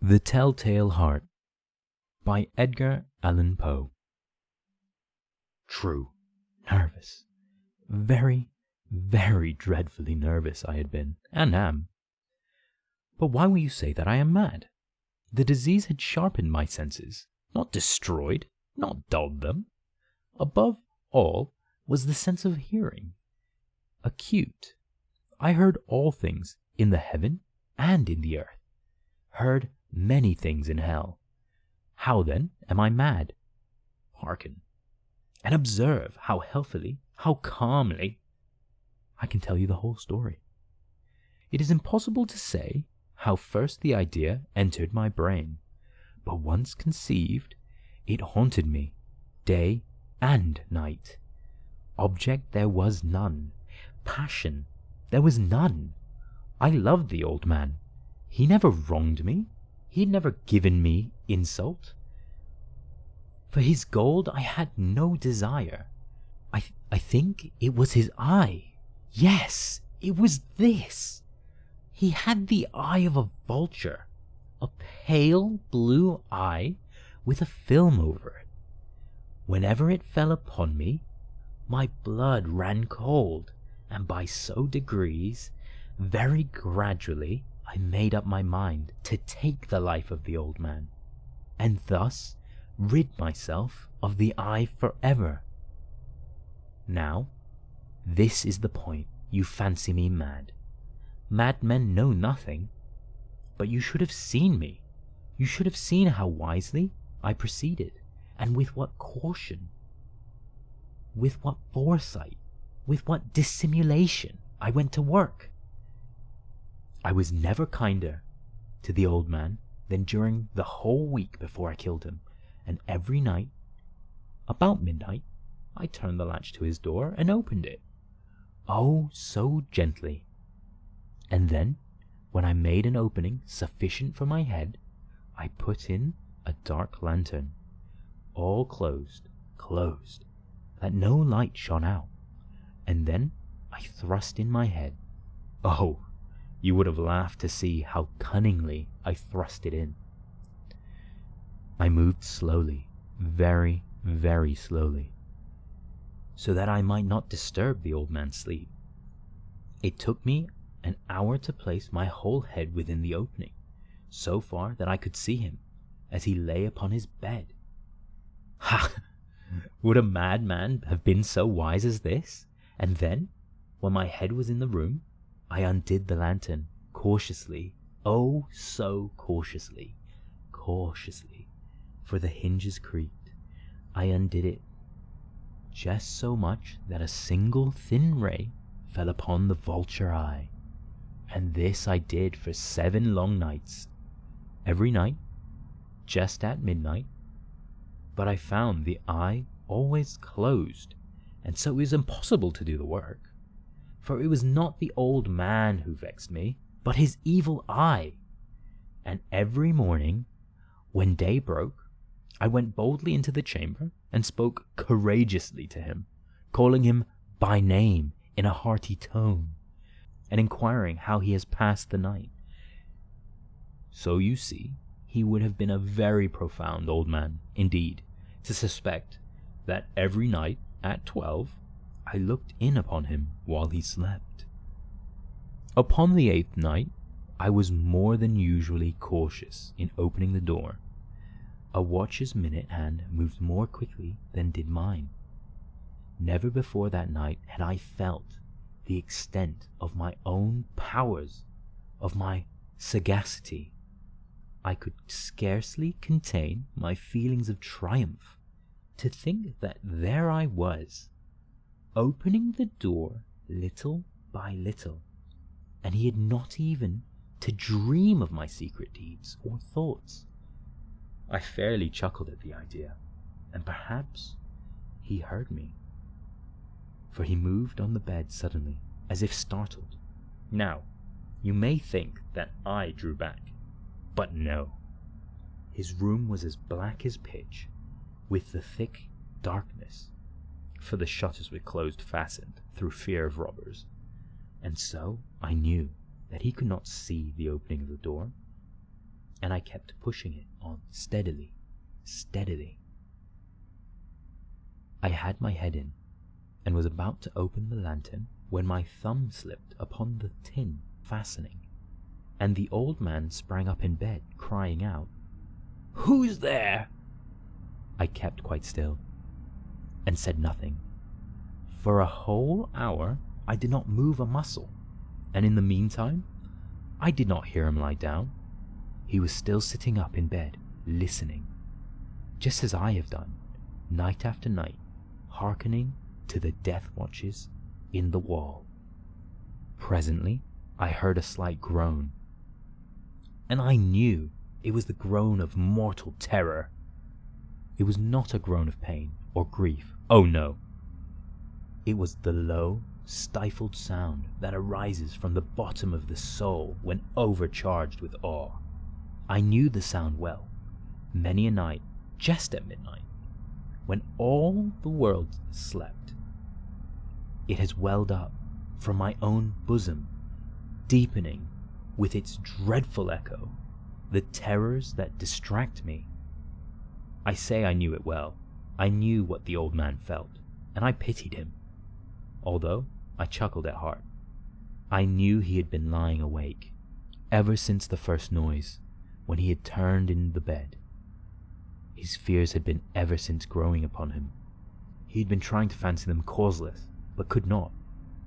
The Telltale Heart by Edgar Allan Poe. True, nervous. Very, very dreadfully nervous I had been, and am. But why will you say that I am mad? The disease had sharpened my senses, not destroyed, not dulled them. Above all was the sense of hearing. Acute. I heard all things in the heaven and in the earth. Heard many things in hell. How then am I mad? Hearken, and observe how healthily, how calmly I can tell you the whole story. It is impossible to say how first the idea entered my brain, but once conceived, it haunted me, day and night. Object there was none. Passion there was none. I loved the old man. He never wronged me. He had never given me insult. For his gold I had no desire. I think it was his eye. Yes, it was this. He had the eye of a vulture, a pale blue eye with a film over it. Whenever it fell upon me, my blood ran cold, and by so degrees, very gradually, I made up my mind to take the life of the old man, and thus rid myself of the eye forever. Now, this is the point. You fancy me mad. Madmen know nothing, but you should have seen me. You should have seen how wisely I proceeded, and with what caution, with what foresight, with what dissimulation I went to work. I was never kinder to the old man than during the whole week before I killed him, and every night, about midnight, I turned the latch to his door and opened it. Oh, so gently. And then, when I made an opening sufficient for my head, I put in a dark lantern, all closed, that no light shone out, and then I thrust in my head. Oh, you would have laughed to see how cunningly I thrust it in. I moved slowly, very, very slowly, so that I might not disturb the old man's sleep. It took me an hour to place my whole head within the opening, so far that I could see him as he lay upon his bed. Ha! Would a madman have been so wise as this? And then, when my head was in the room, I undid the lantern, cautiously, oh so cautiously, for the hinges creaked. I undid it, just so much that a single thin ray fell upon the vulture eye, and this I did for 7 long nights, every night, just at midnight, but I found the eye always closed, and so it was impossible to do the work. For it was not the old man who vexed me, but his evil eye. And every morning, when day broke, I went boldly into the chamber and spoke courageously to him, calling him by name in a hearty tone, and inquiring how he has passed the night. So you see, he would have been a very profound old man, indeed, to suspect that every night at 12, I looked in upon him while he slept. Upon the 8th night, I was more than usually cautious in opening the door. A watch's minute hand moved more quickly than did mine. Never before that night had I felt the extent of my own powers, of my sagacity. I could scarcely contain my feelings of triumph to think that there I was, opening the door little by little, and he had not even to dream of my secret deeds or thoughts. I fairly chuckled at the idea, and perhaps he heard me, for he moved on the bed suddenly, as if startled. Now, you may think that I drew back, but no. His room was as black as pitch, with the thick darkness, for the shutters were closed fastened through fear of robbers, and so I knew that he could not see the opening of the door, and I kept pushing it on steadily, steadily. I had my head in, and was about to open the lantern when my thumb slipped upon the tin fastening, and the old man sprang up in bed, crying out, "Who's there?" I kept quite still, and said nothing. For a whole hour I did not move a muscle, and in the meantime I did not hear him lie down. He was still sitting up in bed, listening, just as I have done, night after night, hearkening to the death watches in the wall. Presently I heard a slight groan, and I knew it was the groan of mortal terror. It was not a groan of pain or grief, oh no. It was the low, stifled sound that arises from the bottom of the soul when overcharged with awe. I knew the sound well, many a night, just at midnight, when all the world slept. It has welled up from my own bosom, deepening with its dreadful echo the terrors that distract me. I say I knew it well. I knew what the old man felt, and I pitied him, although I chuckled at heart. I knew he had been lying awake ever since the first noise, when he had turned in the bed. His fears had been ever since growing upon him. He had been trying to fancy them causeless, but could not.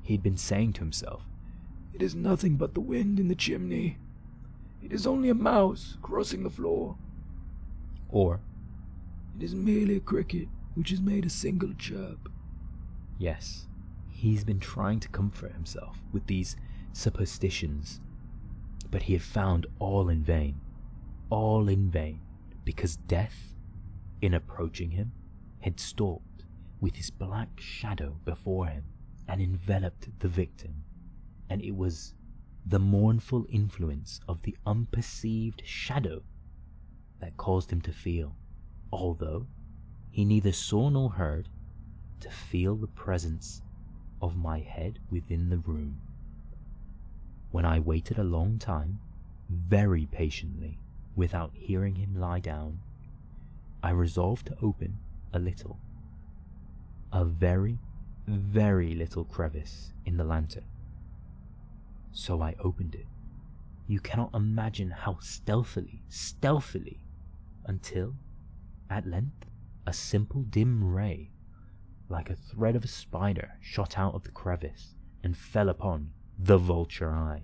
He had been saying to himself, "It is nothing but the wind in the chimney. It is only a mouse crossing the floor." Or, "It is merely a cricket which has made a single chirp." Yes, he's been trying to comfort himself with these superstitions, but he had found all in vain, because death, in approaching him, had stalked with his black shadow before him and enveloped the victim, and it was the mournful influence of the unperceived shadow that caused him to feel, although he neither saw nor heard, to feel the presence of my head within the room. When I waited a long time, very patiently, without hearing him lie down, I resolved to open a little, a very, very little crevice in the lantern. So I opened it. You cannot imagine how stealthily, until, at length, a simple dim ray, like a thread of a spider, shot out of the crevice and fell upon the vulture eye.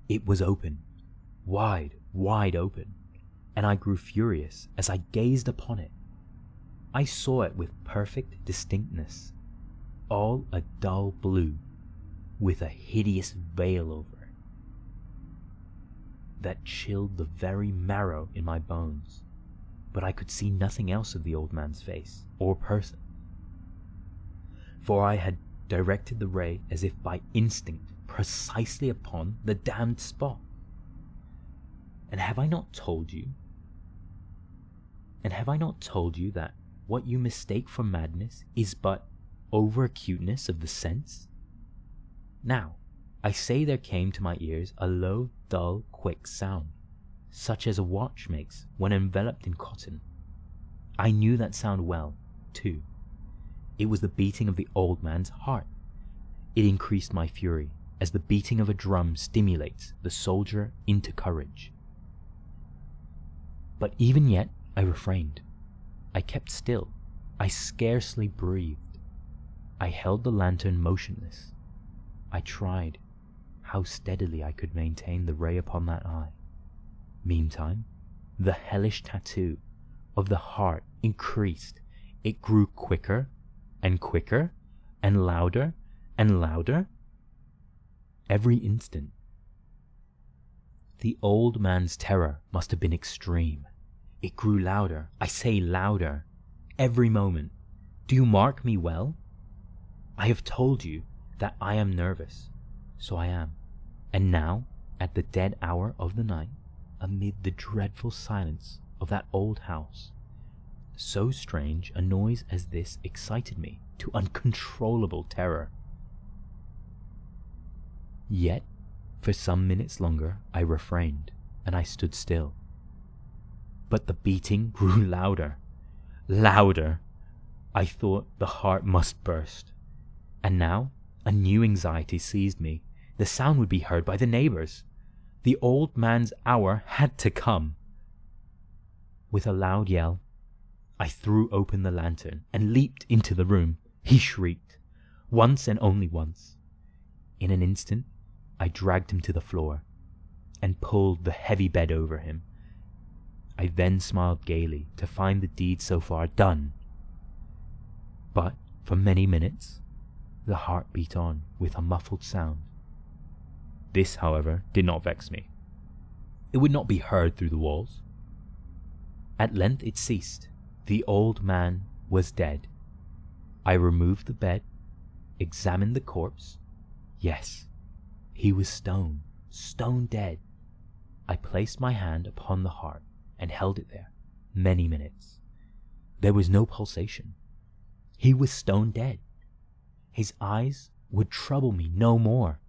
It was open, wide open, and I grew furious as I gazed upon it. I saw it with perfect distinctness, all a dull blue, with a hideous veil over it that chilled the very marrow in my bones. But I could see nothing else of the old man's face or person, for I had directed the ray as if by instinct precisely upon the damned spot. And have I not told you that what you mistake for madness is but over-acuteness of the sense? Now, I say there came to my ears a low, dull, quick sound, such as a watch makes when enveloped in cotton. I knew that sound well, too. It was the beating of the old man's heart. It increased my fury, as the beating of a drum stimulates the soldier into courage. But even yet I refrained. I kept still. I scarcely breathed. I held the lantern motionless. I tried how steadily I could maintain the ray upon that eye. Meantime, the hellish tattoo of the heart increased. It grew quicker and quicker and louder and louder every instant. The old man's terror must have been extreme. It grew louder, I say louder, every moment. Do you mark me well? I have told you that I am nervous, so I am. And now, at the dead hour of the night, amid the dreadful silence of that old house, so strange a noise as this excited me to uncontrollable terror. Yet, for some minutes longer I refrained, and I stood still. But the beating grew louder, louder. I thought the heart must burst. And now a new anxiety seized me. The sound would be heard by the neighbors. The old man's hour had to come. With a loud yell, I threw open the lantern and leaped into the room. He shrieked, once and only once. In an instant, I dragged him to the floor and pulled the heavy bed over him. I then smiled gaily to find the deed so far done. But for many minutes, the heart beat on with a muffled sound. This, however, did not vex me. It would not be heard through the walls. At length it ceased. The old man was dead. I removed the bed, examined the corpse. Yes, he was stone dead. I placed my hand upon the heart and held it there many minutes. There was no pulsation. He was stone dead. His eyes would trouble me no more.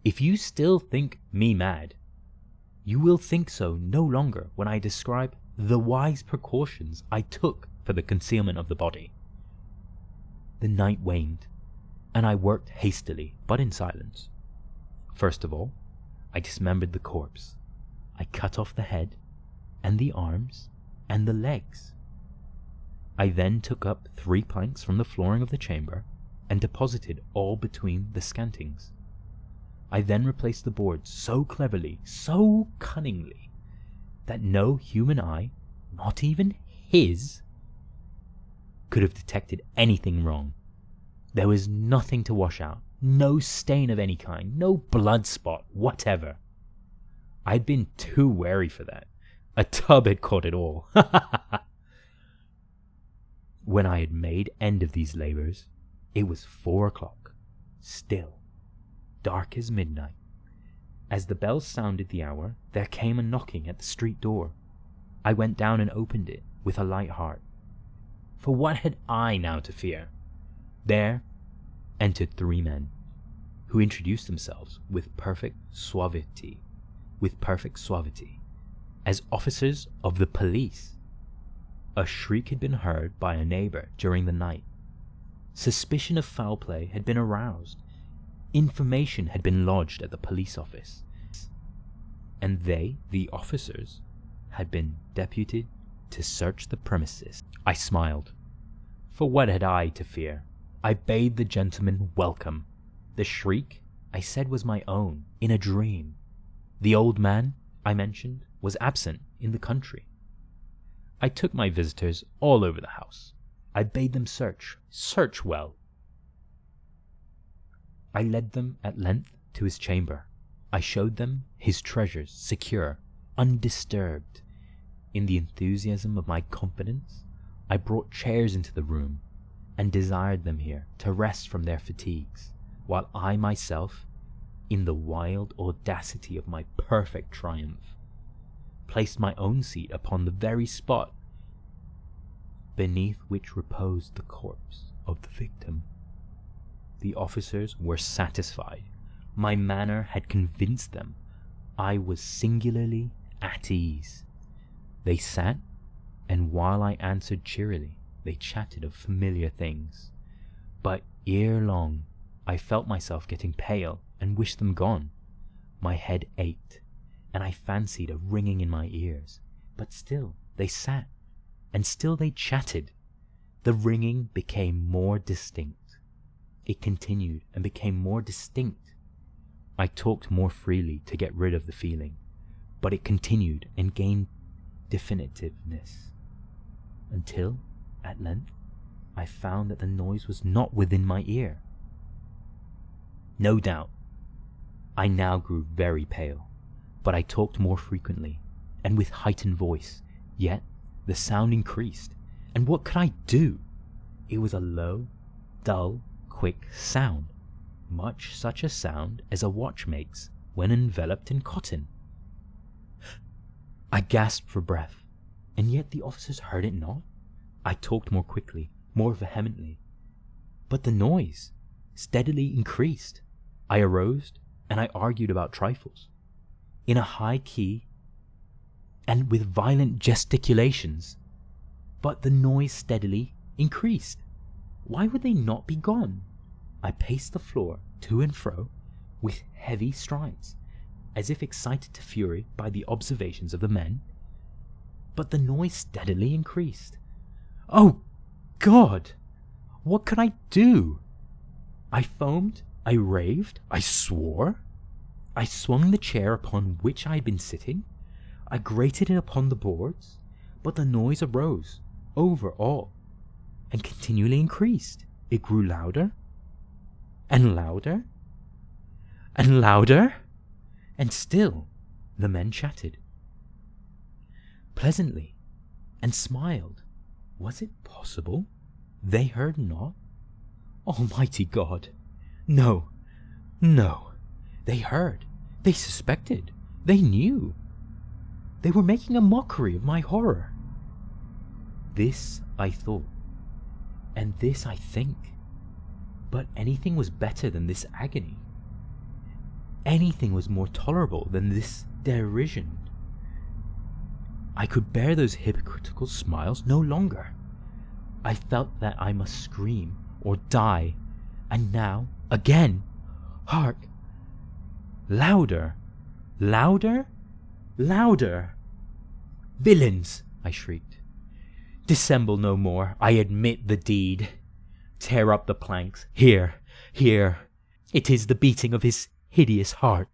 If you still think me mad, you will think so no longer when I describe the wise precautions I took for the concealment of the body. The night waned, and I worked hastily, but in silence. First of all, I dismembered the corpse. I cut off the head, and the arms, and the legs. I then took up 3 planks from the flooring of the chamber, and deposited all between the scantings. I then replaced the boards so cleverly, so cunningly, that no human eye, not even his, could have detected anything wrong. There was nothing to wash out, no stain of any kind, no blood spot whatever. I'd been too wary for that. A tub had caught it all. When I had made end of these labors, it was 4 o'clock, still, dark as midnight. As the bell sounded the hour, there came a knocking at the street door. I went down and opened it with a light heart. For what had I now to fear? There entered 3 men, who introduced themselves with perfect suavity, as officers of the police. A shriek had been heard by a neighbor during the night. Suspicion of foul play had been aroused. Information had been lodged at the police office. And they, the officers, had been deputed to search the premises. I smiled. For what had I to fear? I bade the gentleman welcome. The shriek, I said, was my own, in a dream. The old man, I mentioned, was absent in the country. I took my visitors all over the house. I bade them search well. I led them at length to his chamber. I showed them his treasures, secure, undisturbed. In the enthusiasm of my confidence, I brought chairs into the room and desired them here to rest from their fatigues, while I myself, in the wild audacity of my perfect triumph, placed my own seat upon the very spot beneath which reposed the corpse of the victim. The officers were satisfied. My manner had convinced them. I was singularly at ease. They sat, and while I answered cheerily, they chatted of familiar things. But ere long, I felt myself getting pale and wished them gone. My head ached, and I fancied a ringing in my ears. But still they sat, and still they chatted. The ringing became more distinct. It continued and became more distinct. I talked more freely to get rid of the feeling, but it continued and gained definitiveness, until, at length, I found that the noise was not within my ear. No doubt, I now grew very pale, but I talked more frequently, and with heightened voice, yet the sound increased, and what could I do? It was a low, dull, quick sound, much such a sound as a watch makes when enveloped in cotton. I gasped for breath, and yet the officers heard it not. I talked more quickly, more vehemently, but the noise steadily increased. I arose, and I argued about trifles. in a high key and with violent gesticulations. But the noise steadily increased. Why would they not be gone? I paced the floor to and fro with heavy strides, as if excited to fury by the observations of the men. But the noise steadily increased. Oh, God! What could I do? I foamed, I raved, I swore. I swung the chair upon which I had been sitting. I grated it upon the boards, but the noise arose over all and continually increased. It grew louder and louder and louder, and still the men chatted pleasantly and smiled. Was it possible they heard not? Almighty God! No, no. They heard. They suspected. They knew. They were making a mockery of my horror. This I thought, and this I think. But anything was better than this agony. Anything was more tolerable than this derision. I could bear those hypocritical smiles no longer. I felt that I must scream or die. And now, again, hark! Louder! Louder! Louder! Villains! I shrieked. Dissemble no more. I admit the deed. Tear up the planks. Here, here. It is the beating of his hideous heart.